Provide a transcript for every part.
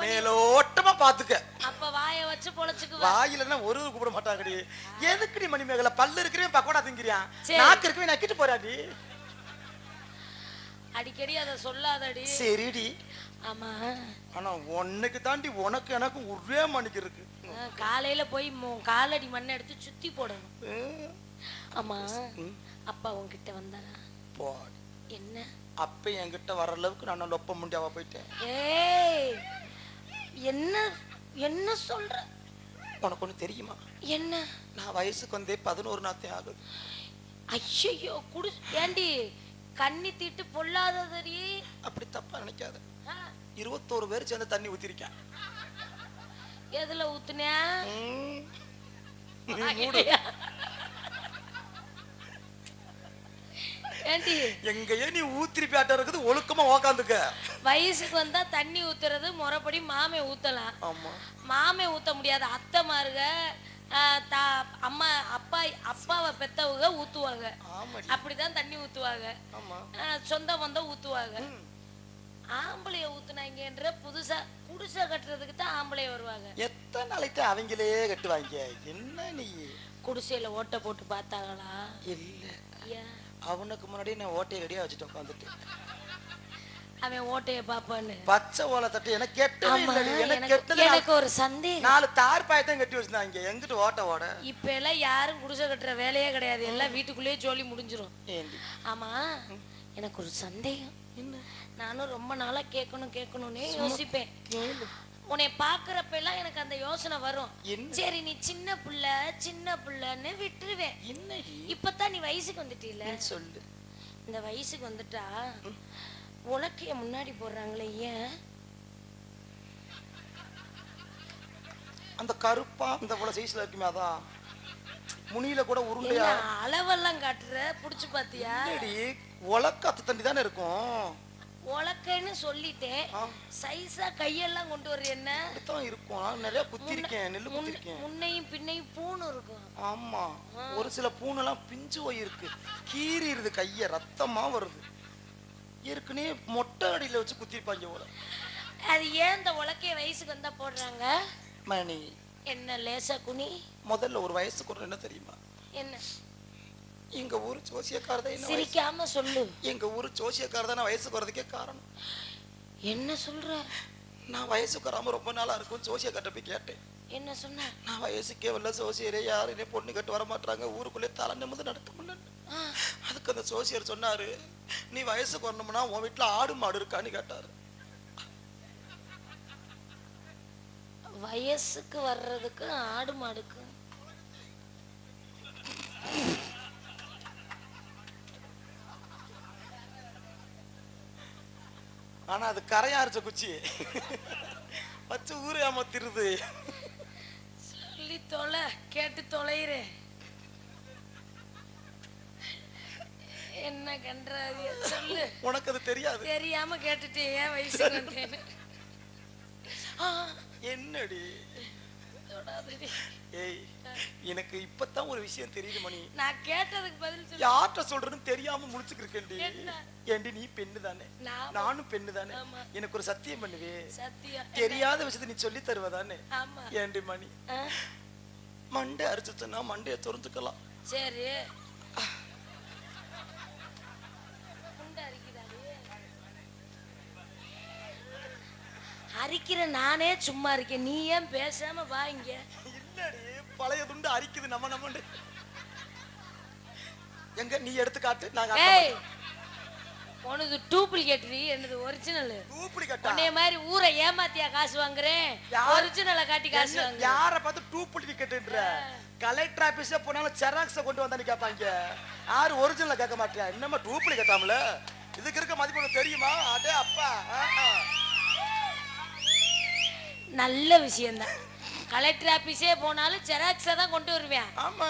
மேலோட்டமா பாத்துக்க. அப்ப வாயை வச்சு பொளச்சுக்கு. வாயிலன்னா ஒரு கூப்பிட மாட்டாங்கடி. எதுக்குடி மணிமேகலை பல்லு இருக்கிறவன் பக்கோடா திங்கிறியான், நாக்கு இருக்கிறவன் நக்கிட்டு போறாடி. அடிக்கடி அத சொல்லாதடி. சரிடி. ஆமா, ஆனா உனக்கு தாண்டி உனக்கு எனக்கு ஒரே மணிக்கு இருக்கு. காலையில போய் காலடி மண்ணை எடுத்து சுத்தி போடணும். ஆமா, அப்பா உன்கிட்ட வந்தாரா? என்ன அப்ப என்கிட்ட வர அளவுக்கு நான் லொப்ப முடியாவா போயிட்டேன். ஏய், என்ன என்ன சொல்ற? உனக்கு ஒண்ணு தெரியுமா? என்ன? நான் வயசுக்கு வந்தே 11 நாத்தே ஆகுது. ஐயோ, ஏண்டி கண்ணி தீட்டு பொல்லாததடி. அப்படி தப்பா நினைக்காத. 21 பேர் சேர்ந்து தண்ணி ஊத்திருக்கேன். எதுல ஊத்துன? எங்கயே நீ ஊத்திரிப்பாட்ட இருக்குது, ஒழுக்கமா உக்காந்துக்க. வயசுக்கு வந்தா தண்ணி ஊத்துறது முறைப்படி மாமே ஊத்தலாம். ஆமா, மாமே ஊத்த முடியாது. அத்தை மாருக அம்மா அப்பாவை பெத்தவங்க ஊத்துவாங்க. அப்படிதான் தண்ணி ஊத்துவாங்க. சொந்த பந்தம் ஊத்துவாங்க. ஆம்பளைய ஊத்துனாங்கன்ற புதுசா குடிசை கட்டுறதுக்கு தான் ஆம்பளைய வருவாங்க. எத்தனை நாளைக்கு அவங்களே கட்டுவாங்க. என்ன நீ குடிசையில ஓட்டை போட்டு பார்த்தாங்களா? இல்ல, அவனுக்கு முன்னாடி நான் ஓட்டையை ரெடியா வச்சுட்டு உட்காந்துட்டு அவன் ஓட்டைய பாப்பான்னு பச்சை ஓலை தட்டு எனக்கு கெட்டது. எனக்கு ஒரு சந்தேகம். 4 தார் பாயத்தான் கட்டி வச்சிருந்தாங்க. எங்கிட்டு ஓட்ட ஓட? இப்ப எல்லாம் யாரும் குடிசை கட்டுற வேலையே கிடையாது. எல்லாம் வீட்டுக்குள்ளேயே ஜோலி முடிஞ்சிரும். ஆமா, எனக்கு ஒரு சந்தேகம். என்ன? நானும் ரொம்ப நாளா கேட்கணும்னே யோசிப்பேன். உன்னை பாக்குறப்ப எல்லாம் எனக்கு அந்த யோசனை வரும். சரி, நீ சின்ன புள்ளன்னு விட்டுருவேன். என்ன இப்பதான் நீ வயசுக்கு வந்துட்டீல சொல்லு. இந்த வயசுக்கு வந்துட்டா உலக்கைய முன்னாடி போடுறாங்களே, ஏன்? அந்த கருப்பா இந்த போல சைஸ்ல இருக்குமே, அதான் முனியில கூட உருண்டையா அளவெல்லாம் காட்டுற. புடிச்சு பாத்தியா? உலக்க தண்ணி தானே இருக்கும். உலக்கைன்னு சொல்லிட்டேன். சைஸா கையெல்லாம் கொண்டு வர என்ன இருக்கும்? நான் நிறைய குத்திருக்கேன், நெல்லு குத்திருக்கேன். முன்னையும் பின்னையும் பூணு இருக்கும். ஆமா, ஒரு சில பூனெல்லாம் பிஞ்சு போய் இருக்கு, கீறிடுது, கைய ரத்தமா வருது. ஏற்கனவே மொட்டை அடியில வச்சு குத்திருப்பாங்க போல. அது ஏன் இந்த உலக்கைய வயசுக்கு வந்தா போடுறாங்க? மணி என்ன லேசா குனி. முதல்ல ஒரு வயசுக்கு ஒரு என்ன தெரியுமா? என்ன? எங்க ஊரு ஜோசியக்காரதான். சிரிக்காம சொல்லு. எங்க ஊரு ஜோசியக்காரதான் வயசுக்கு வரதுக்கே காரணம். என்ன சொல்ற? நான் வயசுக்கு வராம ரொம்ப நாளா இருக்கும். ஜோசியக்கார்ட்ட போய் கேட்டேன். என்ன சொன்ன? நான் வயசுக்கே வரல, ஜோசியரே யாரும் என்ன பொண்ணு கட்டு வர மாட்டாங்க, ஊருக்குள்ளே தலை நிமிர்ந்து நடக்க முடியல. அதுக்கு அந்த ஜோசியர் சொன்னாரு, நீ வயசுக்கு வரணும்னா உன் வீட்டுல ஆடு மாடு இருக்கான்னு கேட்டாரு. வயசுக்கு வர்றதுக்கு ஆடு மாடுக்கு ஆனா அது கரையா அரைச்ச குச்சி வச்சு ஊரு ஏமாத்திருது. சொல்லி தொலை, கேட்டு தொலைறே. என்ன கன்றாவிய சொல்லு. உனக்கு அது தெரியாது. தெரியாம கேட்டுட்டே ஏன் வயசுக்கு வந்தேன்னு. என்னடி? ஏய், எனக்கு இப்பதான் ஒரு விஷயம் தெரியுது மணி. நான் கேட்டதுக்கு பதில் சொல்லு. யார்கிட்ட சொல்றதுன்னு தெரியாம முழிச்சுக்கிருக்கேன்டி. ஏண்டி நீ பெண்ணு தானே, நானும் பெண்ணு தானே. எனக்கு ஒரு சத்தியம் பண்ணுவே. சத்தியம்? தெரியாத விஷயத்தை நீ சொல்லி தருவதானே. ஏண்டி மணி, மண்டை அரிச்சுன்னா மண்டைய துறந்துக்கலாம். சரி, அரிக்கிற நானே சும்மா இருக்கேன், நீ ஏன் பேசாம வா இங்க. இல்லடி, பழைய துண்டு அரிக்குது நம்ம எங்க நீ எடுத்து காட்டு. நாங்க உனது டூப்ளிகேட், என்னது ஒரிஜினல். டூப்ளிகேட் உன்னைய மாதிரி ஊரை ஏமாத்தியா காசு வாங்குறேன்? ஒரிஜினலை காட்டி காசு வாங்க. யார பார்த்து டூப்ளிகேட்ன்ற? கலெக்டர் ஆபீஸ்ல போனாலும் ஜெராக்ஸ கொண்டு வந்தானே கேட்பாங்க. யாரு ஒரிஜினலை கேட்க மாட்டியா? என்னமா டூப்ளிகேட்டாம்ல? இதுக்கு இருக்க மதிப்பு தெரியுமா? அடே அப்பா, நல்ல விஷயம் தான். கலெக்டர் ஆபீஸே போனாலும் ஜெராக்ஸை தான் கொண்டு வருவேன். ஆமா,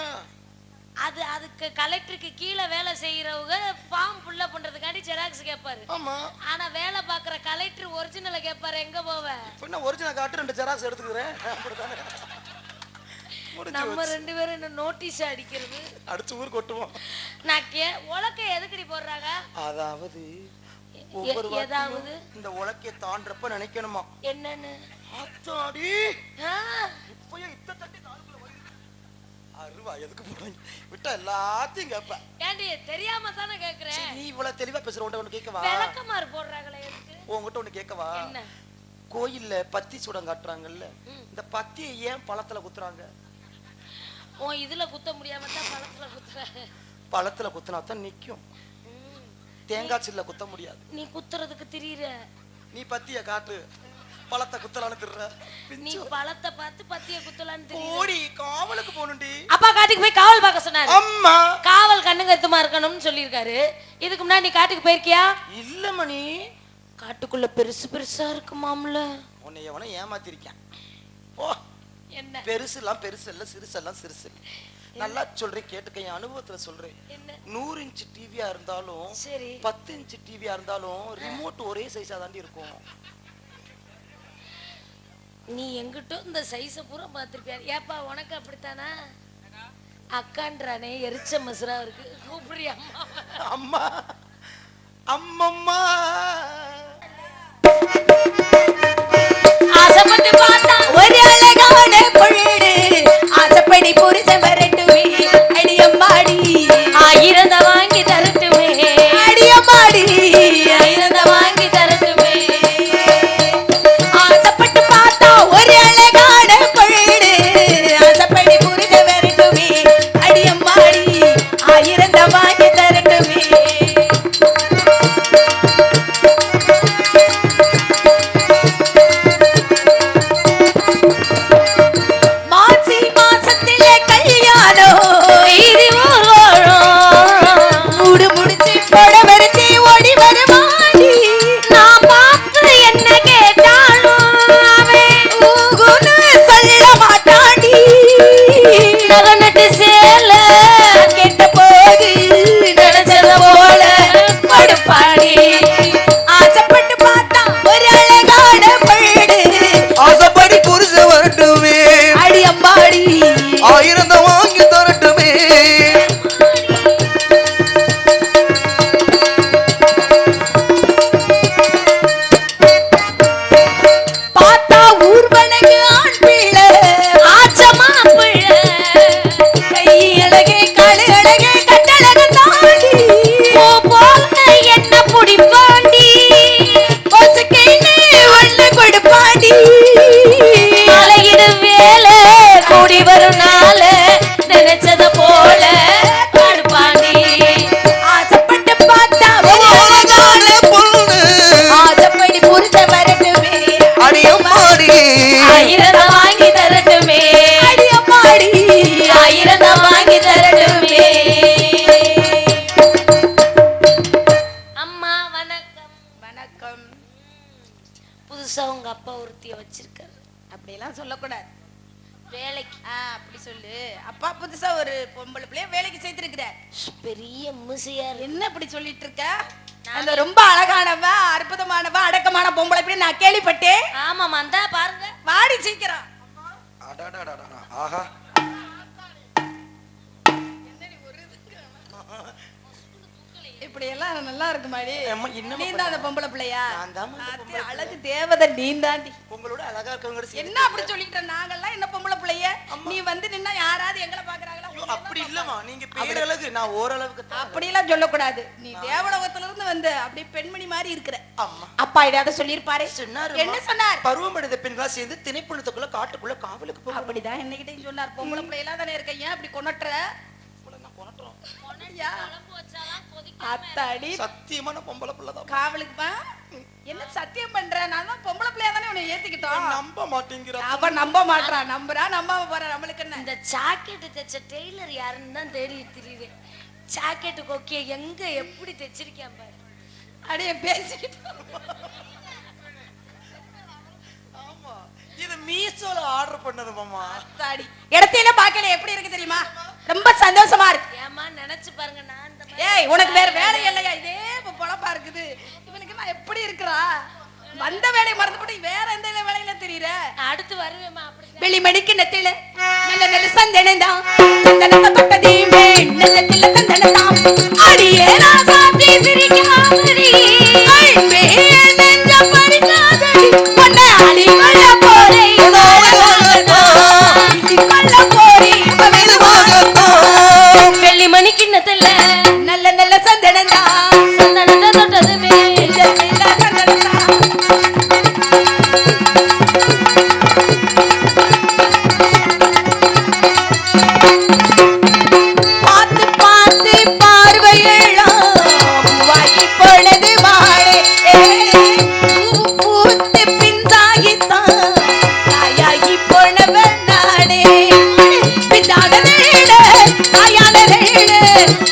அதுக்கு கலெக்டருக்கு கீழே வேலை செய்யறவங்க ஃபார்ம் ஃபுல்ல பண்றதுக்காண்டி ஜெராக்ஸ் கேட்பாரு. ஆனா வேலை பாக்குற கலெக்டர் ஒரிஜினலை கேட்பாரு. எங்க போவ? இப்ப ஒரிஜினல் காட்டு 2 ஜெராக்ஸ் எடுத்துக்கிறேன். நம்ம 2 பேரும் என்ன நோட்டீஸ் அடிக்கிறது? அடுத்து ஊர் கொட்டுவோம். நான் உலக்க எதுக்கடி போடுறாங்க? அதாவது ஒவ்வொரு ஏதாவது இந்த உலக்கைய தாண்டறப்ப நினைக்கணுமா என்னன்னு? ஆத்தாடி ஆ, இப்பயே இத்த தட்டி தாளுக்குள்ள வருது. அருவா எதுக்கு போறீங்க? விட்டா எல்லாத்தையும் கேப்ப. ஏண்டி தெரியாம தானே கேக்குறேன். நீ இவ்வளவு தெளிவா பேசுற, ஒண்ணு கேட்கவா? விளக்கமாறு போடுறாங்களே எதுக்கு? உன்கிட்ட ஒண்ணு கேட்கவா? என்ன? கோயில்ல பத்தி சுடம் காட்டுறாங்கல்ல, இந்த பத்தியை ஏன் பழத்துல குத்துறாங்க? உன் இதுல குத்த முடியாம தான் பழத்துல குத்துறாங்க. பழத்துல குத்துனா தான் நிக்கும், தேங்காய் சில்ல குத்த முடியாது. நீ குத்துறதுக்கு திரியற. நீ பத்திய காட்டு, பழத்தை குத்தலான்னு திர்ற. நீ பழத்தை பார்த்து பத்திய குத்தலான்னு திரியற. ஓடி காவலுக்கு போணும்டி. அப்பா காட்டுக்கு போய் காவல் பார்க்க சொன்னாரு. அம்மா காவல் கண்ணுங்கருத்துமா இருக்கணும்னு சொல்லியிருக்காரு. இதுக்கு முன்னாடி நீ காட்டுக்கு போயிருக்கியா? இல்ல மணி. காட்டுக்குள்ள பெருசு பெருசா இருக்குமாம்ல. உன்னை எவனோ ஏமாத்திருக்கேன். ஓ என்ன? பெருசுலாம் பெருசு இல்ல, சிறுசெல்லாம் சிறுசு. நல்லா சொல்றேன், கேட்டுக்க, என் அனுபவத்துல சொல்றேன். 100 இன்ச் டிவியா இருந்தாலும் சரி, 10 இன்ச் டிவியா இருந்தாலும் ரிமோட் ஒரே சைஸா தாண்டி இருக்கும். நீ எங்கிட்ட இந்த சைஸ பூரா பார்த்திருப்பியா? ஏப்பா உனக்கு அப்படித்தானா? அக்கான்றானே எரிச்ச மசுரா இருக்கு. கூப்பிடுறியா அம்மா? அம்மம்மா ஆசைப்பட்டு பார்த்தா ஒரு அழகான பொழுது ஆசைப்படி புரிச வரட்டுமே அடியம்மாடி, 1000 வாங்கி தரட்டுமே, அடியம்மாடி 1000 வாங்கி தரட்டுமே. ஆசைப்பட்டு பார்த்தா ஒரு அழகான பொழுது ஆசைப்படி புரிச வரட்டுமே அடியம்மாடி 1000 வாங்கி தரட்டுமே. மாசி மாசத்திலே கல்யாணம் இது ஊர்வலம். மூடு முடிச்சு போட வருத்தி ஓடி வருவாடி, நான் பார்த்து என்ன கேட்டாலும் அவன் ஊகுன்னு சொல்ல மாட்டாடி. நகநட்டு சேல கேட்ட போது நினைச்சத போல படுப்பாடி. ஆசைப்பட்டு பார்த்தா ஒரு அழகான பொழுது ஆசைப்படி புரிச வரட்டுமே, அடி அம்மாடி 1000 வாங்கி தரட்டுமே. பார்த்தா ஊர்வனகு ஆண் பிள்ளை ஆச்சமா பிள்ளை கை அழகே காலு அழகே கட்டழகு தாண்டி பூ போல என்ன புடிப்பாண்டி, பொசுக்கின்னு ஒண்ணு கொடுப்பாடி. மலையிடு வேலை கூடி வரும் நாள நினைச்சத போல பாடுப்பாண்டி. ஆசைப்பட்டு பார்த்தா ஒரு அழகான பொண்ணு ஆசைப்படி புரிச வரட்டுமே அடியம்மாடி 1000 வாங்கி தரட்டுமே, அடி அம்மாடி 1000 வாங்கி தரட்டுமே. அம்மா வணக்கம். வணக்கம். புதுசா உங்க அப்பா ஒருத்திய வச்சிருக்காரு அப்படியெல்லாம் சொல்லக்கூடாது. வேலைக்கு. அப்படி சொல்லு. அப்பா புதுசா ஒரு பொம்பளை பிள்ளைய வேலைக்கு சேர்த்திருக்கிறார். பெரிய முசியா இருக்கு. என்ன இப்படி சொல்லிட்டு இருக்க? அந்த ரொம்ப அழகானவ அற்புதமானவ அடக்கமான பொம்பளை பிள்ளை நான் கேள்விப்பட்டேன். ஆமாமா, அந்த பாருங்க. வாடி சீக்கிரம். அடடடடடா, ஆஹா. இப்படி எல்லாம் நல்லா இருக்கு மாடி. அம்மா, என்னம்மா நீ தான் அந்த பொம்பளை பிள்ளையா? நான் தாம்மா அந்த அத்தி அழகு தேவதை நீ தாண்டி. உங்களோட அழகா இருக்கவங்க என்ன அப்படி சொல்லிட்ட? நாங்கெல்லாம் என்ன பொம்பளை பிள்ளைய? நீ வந்து நின்னா யாராவது எங்களை பாக்குறாங்களா? அப்படி இல்லம்மா, நீங்க பேரழகு, நான் ஓரளவுக்கு தான். அப்படி எல்லாம் சொல்லக்கூடாது. நீ தேவலோகத்துல இருந்து வந்து அப்படியே பெண்மணி மாதிரி இருக்கிற. அம்மா அப்பா இடாத சொல்லிருப்பாரு. சொன்னாரு. என்ன சொன்னார்? பருவமடைந்த பெண்களா சேர்ந்து திணைப்புணத்துக்குள்ள காட்டுக்குள்ள காவலுக்கு போக. அப்படிதான் என்னகிட்ட சொன்னார். பொம்பளை பிள்ளையெல்லாம் தானே இருக்க, ஏன் அப்படி கொணட்டுற? ஐயா, அத்தாடி சத்தியமான பொம்பளை பிள்ளைதான். காவலுக்குப்பா என்ன சத்தியம் பண்ற? நான் தான் பொம்பளை பிள்ளையா தானே உன்னை ஏத்திக்கிட்டோம். நம்ப மாட்டேங்கிற. அவ நம்ப மாட்டா. நம்புறா நம்பாம போறா. நம்மளுக்கு என்ன? இந்த ஜாக்கெட் தைச்ச டெய்லர் யாருன்னு தான் தேடி திரியுது. ஜாக்கெட் கொக்கிய எங்க எப்படி தைச்சிருக்கேன் பாரு. அடைய பேசிக்கிட்டு ஆமா, இது மீஷோல ஆர்டர் பண்ணது மாமா. அத்தாடி இடத்தையில பாக்கல எப்படி இருக்கு தெரியுமா? ரொம்ப சந்தோஷமா இருக்கு. ஏமா நினைச்சு பாருங்க, நான் இந்த ஏய், உனக்கு வேற வேலை இல்லையா? இதே பொழப்பா இருக்குது. இவனுக்கு நான் எப்படி இருக்கிறா? வந்த வேலையை மறந்து போட்டு வேற எந்த வேலையில தெரியுற? அடுத்து வருவேமா அப்படி வெளிமணிக்கு நெத்தில நல்ல நல்ல சந்தனந்தான் சந்தனத்தை தொட்டதே நெத்தில சந்தனந்தான் அடியே ராசாத்தி சிரிக்காதடி அன்பே நெஞ்ச பறிக்காதடி உன்னை அடிக்கொள்ள போறே கொள்ள போறே வெள்ளி மணி கிண்ணத்துல நல்ல நல்ல சந்தனந்தான் சந்தனத்தை தொட்டதுமே நெத்தில சந்தனந்தான்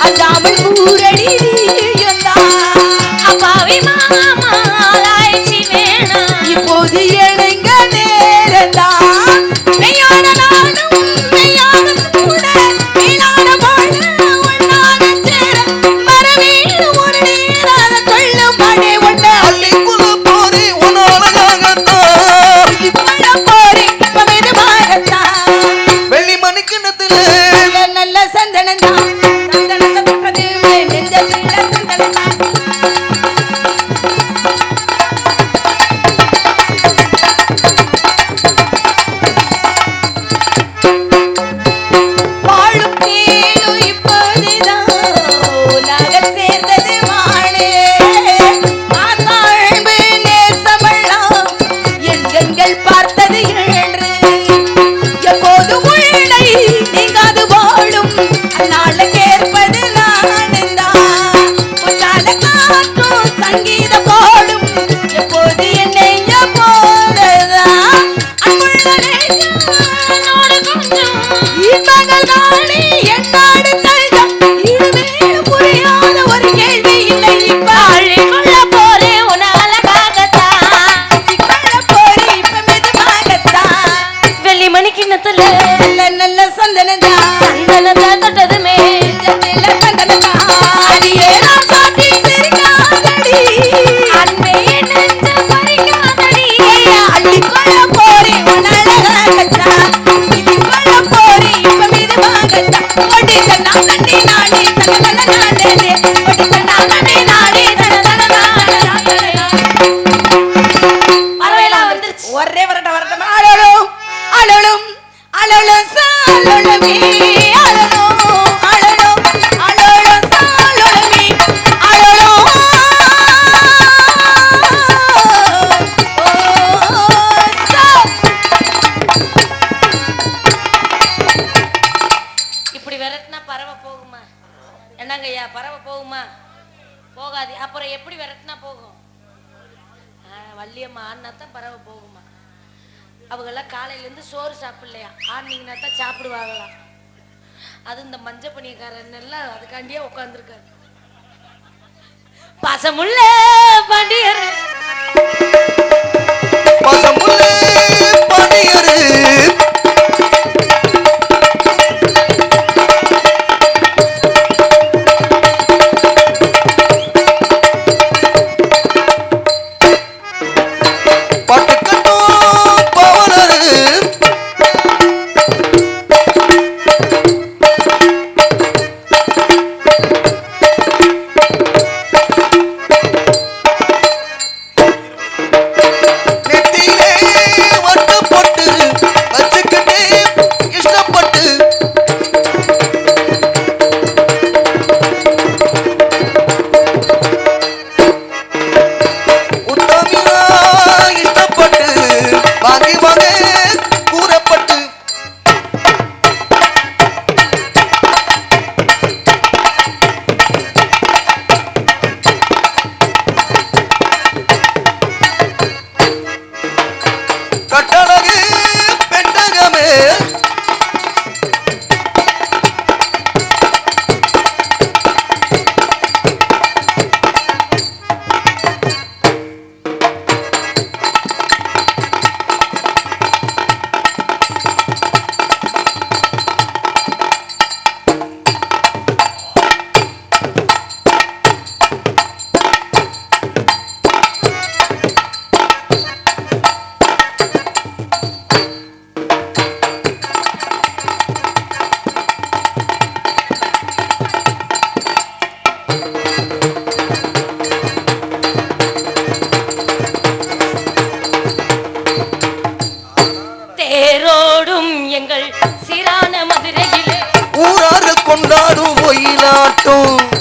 அஞ்சாமல் ஊரடி அப்பாவி மாமா ஆராய்ச்சி வேணாம் இப்போது எனங்க நேரந்தான் மெய்யான நானும் மெய்யான கூட மேலான வாழ ஒன்னான சேர மரவேணு ஒரு நேரான கொள்ளும் மழை ஒன்ன அள்ளிக்குள்ள போரே உன் அழகாகத்தான் இப்பட போறே இப்ப மெதுவாகத்தான் வெள்ளி மணிக்கிண்ணத்துல நல்ல நல்ல சந்தனந்தான் சந்தனத்தை தொட்டது நெஞ்சத்தில் சந்தனந்தான் வாழும் தேனும் இப்போதுதான் உலகச் சேர்ந்தது மானே. மாதாழ்வு நேசமெல்லாம் என் கண்கள் பார்த்தது என்று. எப்போதும் உள்ளை நீங்காது வாழும் அந்நாளுக்கு ஏற்பது நானுந்தான். உச்சால காற்றும் சங்கீதம் போடும் எப்போது என்னை போலதான் அன்புள்ள நெஞ்சனோடு கொஞ்சம் இன்பங்கள் தானே என்னோடு தஞ்சம் இதுவே புரியாத ஒரு கேள்வி இல்லை இப்ப அள்ளிக்கொள்ள போறே உன் அழகாகத்தான் சிக்கல போரி இப்ப மெதுவாகத்தான் வெள்ளி மணி கிண்ணத்துல நல்ல நல்ல சந்தனந்தான் சந்தனத்தை தொட்டதுமே நெஞ்சத்தில சந்தனந்தான் அடியே ராசாத்தி சிரிக்காதடி அன்பே நெஞ்ச பறிக்காதடி அள்ளிக்கொள்ள போரி உன் அழகாகத்தான் இதுக்கொள்ள போரி இப்ப மெதுவாகத்தான் ஒடித்த நானே நானே தனதன நானே ஒடித்த நானே நானே தனதன நானே பறவைலாம் வந்துருச்சு ஒரே வரட்டும் அழலும் அழலும் அழலும் சாலொழுமே அழலும் அழலும் அழலும் சாலொழுமே அழலும் இப்படி விரட்டினா பறவை போகுமா? என்னங்க ஐயா, பறவை போகுமா? போகாது. அப்புறம் எப்படி விரட்டினா போகும்? வள்ளியம்மா ஆடினா தான் பறவை போகுமா? அவங்கெல்லாம் காலையில இருந்து சோறு சாப்பிடலையா, ஆடினீங்கன்னா தான் சாப்பிடுவாங்களாம். அது இந்த மஞ்ச பணியக்காரன் எல்லாம் அதுக்காண்டியே உட்காந்துருக்காரு. பசமுள்ள பாண்டியர் பசமுள்ளே பணியரு பட்டுக்கட்டும் பவனரு மாட்டோம்